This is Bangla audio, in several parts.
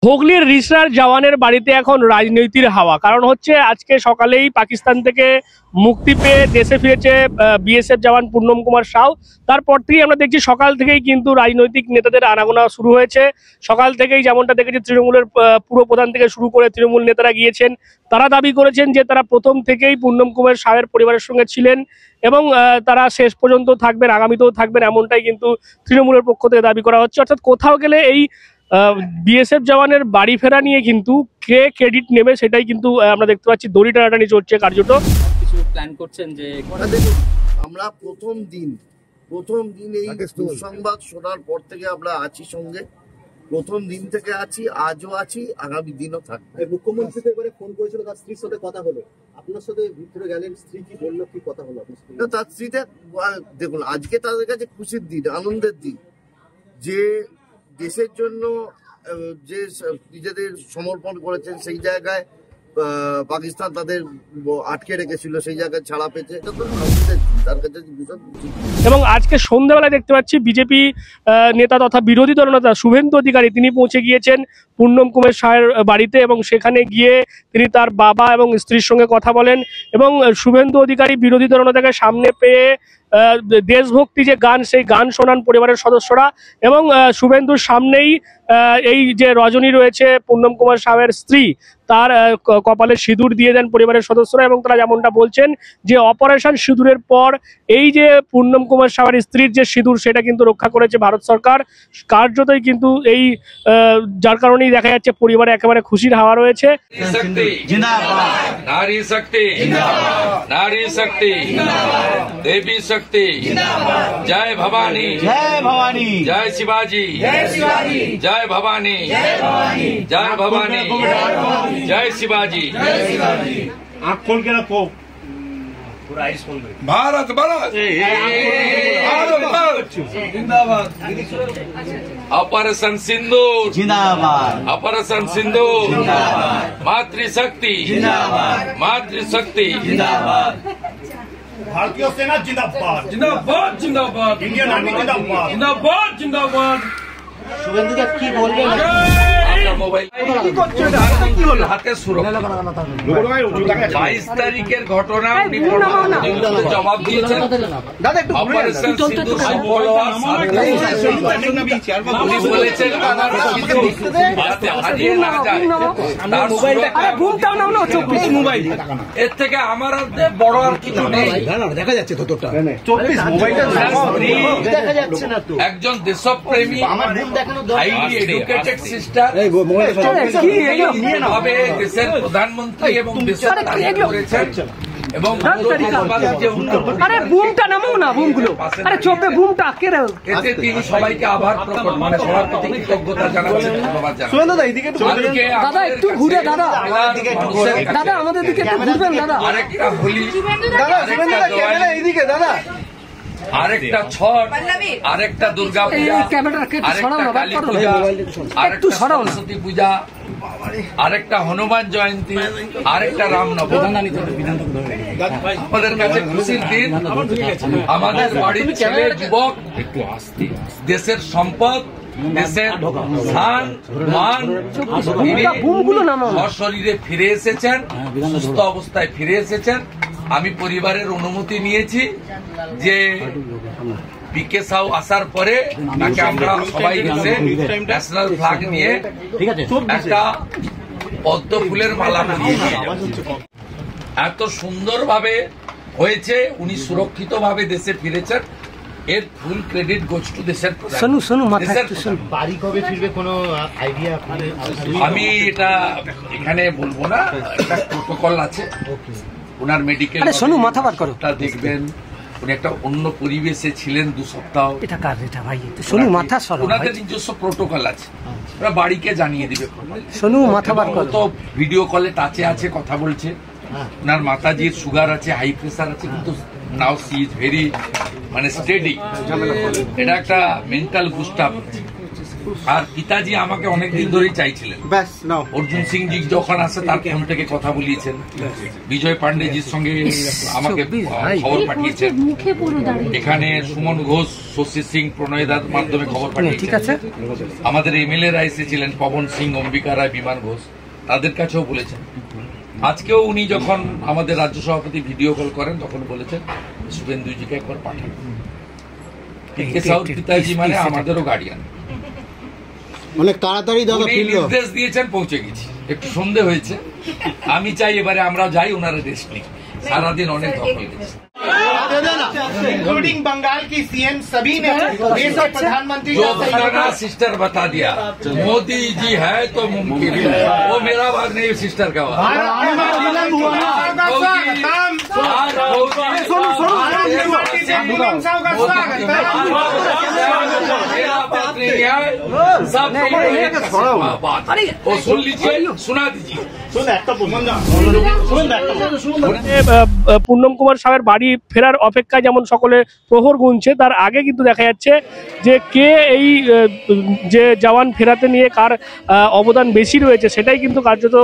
হুগলির রিসরার জওয়ানের বাড়িতে এখন রাজনীতির হাওয়া। কারণ হচ্ছে আজকে সকালেই পাকিস্তান থেকে মুক্তি পেয়ে দেশে ফিরেছে বিএসএফ জওয়ান পূর্ণম কুমার সাউ। তারপর থেকেই আমরা দেখছি সকাল থেকেই কিন্তু রাজনৈতিক নেতাদের আনাগোনা শুরু হয়েছে। সকাল থেকেই যেমনটা দেখেছি তৃণমূলের পুরো প্রধান থেকে শুরু করে তৃণমূল নেতারা গিয়েছেন। তারা দাবি করেছেন যে তারা প্রথম থেকেই পূর্ণম কুমার সাউয়ের পরিবারের সঙ্গে ছিলেন এবং তারা শেষ পর্যন্ত থাকবেন, আগামীতেও থাকবেন, এমনটাই কিন্তু তৃণমূলের পক্ষ থেকে দাবি করা হচ্ছে। অর্থাৎ কোথাও গেলে এই বিএসএফ জওয়ানের বাড়ি ফেরা নিয়ে কিন্তু কে ক্রেডিট নেবে সেটাই কিন্তু আমরা দেখতে পাচ্ছি, দড়ি টানাটানি চলছে কার্যত। কিছু প্ল্যান করছেন যে দেখুন, আমরা প্রথম দিন এই সংবাদ শোনার পর থেকে আমরা আছি সঙ্গে, প্রথম দিন থেকে আছি, আজও আছি, আগামী দিনও থাকবে। মুখ্যমন্ত্রী তো এবারে ফোন করেছিল, তার স্ত্রীর সাথে কথা হলো, আপনার সাথে ভিতরে গেলেন, স্ত্রী কি বললো, কি কথা হলো আপনার? তার স্ত্রীতে দেখুন, আজকে তাদের কাছে খুশির দিন, আনন্দের দিন, যে দেশের জন্য যে নিজেদের সমর্পণ করেছেন, সেই জায়গায় পাকিস্তান তাদের আটকে রেখেছিল, সেই জায়গায় ছাড়া পেয়েছে, এটা তো তার কাছে। এবং আজকে সন্ধ্যাবেলায় দেখতে পাচ্ছি বিজেপি নেতা তথা বিরোধী দলনেতা শুভেন্দু অধিকারী তিনি পৌঁছে গিয়েছেন পূর্ণম কুমার সাউয়ের বাড়িতে এবং সেখানে গিয়ে তিনি তার বাবা এবং স্ত্রীর সঙ্গে কথা বলেন। এবং শুভেন্দু অধিকারী বিরোধী দলনেতাকে সামনে পেয়ে দেশভক্তি যে গান, সেই গান শোনান পরিবারের সদস্যরা। এবং শুভেন্দুর সামনেই এই যে রজনী রয়েছে পূর্ণম কুমার সাউয়ের স্ত্রী, তার কপালে সিঁদুর দিয়ে দেন পরিবারের সদস্যরা। এবং তারা যেমনটা বলছেন যে অপারেশন সিঁদুরের পর এই যে পূর্ণম কুমার সাউয়ের স্ত্রীর যে সিঁদুর, সেটা কিন্তু রক্ষা করেছে ভারত সরকার কার্যতই। কিন্তু এই যার কারণেই দেখা যাচ্ছে পরিবারে একেবারে খুশির হাওয়া রয়েছে। নারী শক্তি, নারী শক্তি, দেবী শক্তি, জয় ভবানী, জয় ভবানী, জয় শিবাजी, जय भवानी, जय भवानी, जय शिवाजी। आँख खोल के रखो, भारत भारत जिंदाबाद, ऑपरेशन सिंदूर जिंदाबाद, ऑपरेशन सिंदूर जिंदाबाद, मातृशक्ति जिंदाबाद, मातृशक्ति जिंदाबाद, भारतीय सेना जिंदाबाद, जिंदाबाद जिंदाबाद, इंडियन आर्मी जिंदाबाद, जिंदाबाद जिंदाबाद। শুভেন্দুদা কি বলবেন? মোবাইল হাতে সুরক্ষা। 22 তারিখের ঘটনা উনি জবাব দিয়েছেন। অপারেশন সিঁদুর সফল হওয়ার উনি বলেছেন হারিয়ে না যায় এর থেকে আমার বড় আর কিছু নেই। দেখা যাচ্ছে তো তোরটা 24 মোবাইলটা দেখা যাচ্ছে না তো। একজন দেশপ্রেমী, হাইলি এডুকেটেড সিস্টার, ভাবে দেশের প্রধানমন্ত্রী এবং দেশের তারিখ করেছেন। এবং এতে তিনি সবাইকে আভার প্রকট, মানে সবার প্রতি কৃতজ্ঞতা জানাচ্ছেন, ধন্যবাদ জানাচ্ছেন। আরেকটা হোলি, আরেকটা ছট, আরেকটা দুর্গা পূজা, আরেকটা কালী পূজা, আরেকটা সরস্বতী পূজা, আরেকটা হনুমান জয়ন্তী, আরেকটা রামনবমী। আমাদের কাছে খুশির দিন। আমাদের বাড়ির ছেলে যুবক দেশের সম্পদ, দেশের স্থান মান, সশরীরে ফিরে এসেছেন, সুস্থ অবস্থায় ফিরে এসেছেন। আমি পরিবারের অনুমতি নিয়েছি যে পিকে সাউ আসার পরে তাকে আমরা সবাই মিলে ন্যাশনাল ফ্ল্যাগ নিয়ে একটা পদ্ম ফুলের মালা পরিয়ে নিয়ে যাব। এত সুন্দরভাবে হয়েছে, উনি সুরক্ষিত ভাবে দেশে ফিরেছেন, এর ফুল ক্রেডিট গোজ টু দেশের বাড়ি কবে ফিরবে কোনো আইডিয়া? আমি এটা এখানে বলবো না, একটা প্রোটোকল আছে, ওনার মেডিকেল মাথা বার করো দেখবেন। উনি একটা অন্য পরিবেশে ছিলেন 2 সপ্তাহ, ওনাদের নিজস্ব প্রোটোকল আছে, ওরা বাড়িকে জানিয়ে দিবে। তো ভিডিও কলে টাচে আছে, কথা বলছে। ওনার মাতাজির সুগার আছে, হাই প্রেসার আছে, কিন্তু নাও সি ইজ ভেরি মানে স্টেডি। এটা একটা মেন্টাল বুস্ট আপ। আর পিতাজি আমাকে অনেকদিন ধরেই চাইছিলেন। অর্জুন সিং জি যখন আসে তার ফোন থেকে কথা বলিয়েছেন, বিজয় পান্ডেজির সঙ্গে আমাকে খবর পাঠিয়েছেন, এখানে সুমন ঘোষ, শশী সিং, প্রণয় দার মাধ্যমে খবর পাঠিয়েছেন। আমাদের এমএলএ রা এসেছিলেন, পবন সিং, অম্বিকা রায়, বিমান ঘোষ, তাদের কাছেও বলেছেন। আজকেও উনি যখন আমাদের রাজ্য সভাপতি ভিডিও কল করেন তখন বলেছেন শুভেন্দুজিকে একবার পাঠান। পিকে সাউর পিতাজি মানে আমাদেরও গার্ডিয়ান, অনেক তাড়াতাড়ি দাদা নির্দেশ দিয়েছেন, পৌঁছে গেছি। একটু সন্দেহ হয়েছে, আমি চাই এবারে আমরা যাই, ওনারা রেস্ট নিক, সারাদিন অনেক দখল গেছে। इंक्लूडिंग बंगाल की सीएम सभी ने देश के प्रधानमंत्री जो बताना सिस्टर बता दिया, मोदी जी है तो मुमकिन है। वो मेरा बात नहीं, सिस्टर का बात। सुन लीजिए, सुना दीजिए। পূর্ণম কুমার সাহের বাড়ি ফেরার অপেক্ষায় যেমন সকলে প্রহর গুনছে, তার আগে কিন্তু দেখা যাচ্ছে যে কে এই যে জওয়ান ফেরাতে নিয়ে কার অবদান বেশি রয়েছে সেটাই কিন্তু কার্যত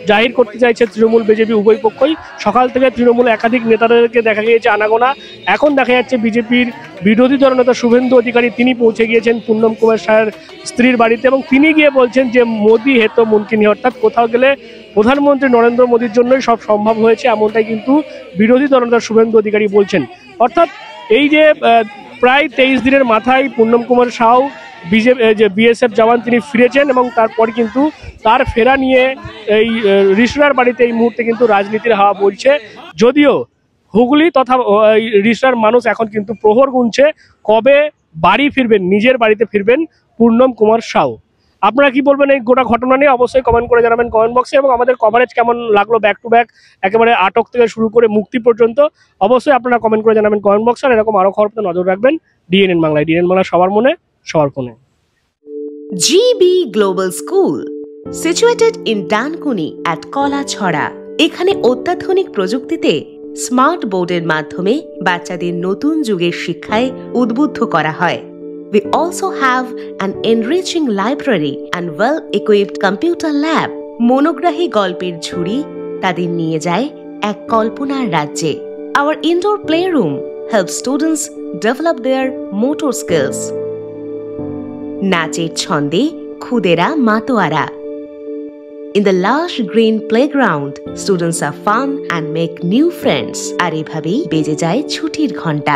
জাহির করতে চাইছে তৃণমূল বিজেপি উভয় পক্ষই। সকাল থেকে তৃণমূল একাধিক নেতাদেরকে দেখা গিয়েছে আনাগোনা। এখন দেখা যাচ্ছে বিজেপির বিরোধী দলনেতা শুভেন্দু অধিকারী তিনি পৌঁছে গিয়েছেন পূর্ণম কুমার সাহের স্ত্রীর বাড়িতে এবং তিনি গিয়ে বলছেন যে মোদি হেতো মুমকিন, অর্থাৎ কোথাও গেলে প্রধানমন্ত্রী নরেন্দ্র মোদীর জন্যই সব সম্ভব হয়েছে, এমনটাই কিন্তু বিরোধী দলনেতা শুভেন্দু অধিকারী বলছেন। অর্থাৎ এই যে প্রায় 23 দিনের মাথায় পূর্ণম কুমার সাউ যে বিএসএফ জওয়ান তিনি ফিরেছেন এবং তারপর কিন্তু তার ফেরা নিয়ে এই রিসরার বাড়িতে এই মুহূর্তে কিন্তু রাজনীতির হাওয়া বলছে। যদিও হুগলি তথা রিসরার মানুষ এখন কিন্তু প্রহর গুনছে কবে বাড়ি ফিরবেন, নিজের বাড়িতে ফিরবেন পূর্ণম কুমার সাউ। আপনারা কি বলবেন এই গোটা ঘটনা নিয়ে? অবশ্যই কমেন্ট করে জানাবেন কমেন্ট বক্সে। এবং আমাদের কভারেজ কেমন লাগলো ব্যাক টু ব্যাক, একেবারে আটক থেকে শুরু করে মুক্তি পর্যন্ত, অবশ্যই আপনারা কমেন্ট করে জানাবেন কমেন্ট বক্সে। আর এরকম আরো খবর পেতে নজর রাখবেন ডিএনএন বাংলায়। ডিএনএন বাংলা সবার মনে সবার কোণে। GB Global School, situated in Dankuni at Kolachhora. এখানে অত্যাধুনিক প্রযুক্তিতে স্মার্ট বোর্ডের মাধ্যমে বাচ্চাদের নতুন যুগের শিক্ষায় উদ্বুদ্ধ করা হয়। We also have an enriching library and well-equipped computer lab. মনোগ্রাহী গল্পের ঝুড়ি তাদের নিয়ে যায় এক কল্পনার রাজ্যে। Our indoor playroom helps students develop their motor skills. নাচের ছন্দে খুদেরা মাতোয়ারা। In the lush green playground, students are fun and make new friends. আর এভাবেই বেজে যায় ছুটির ঘন্টা।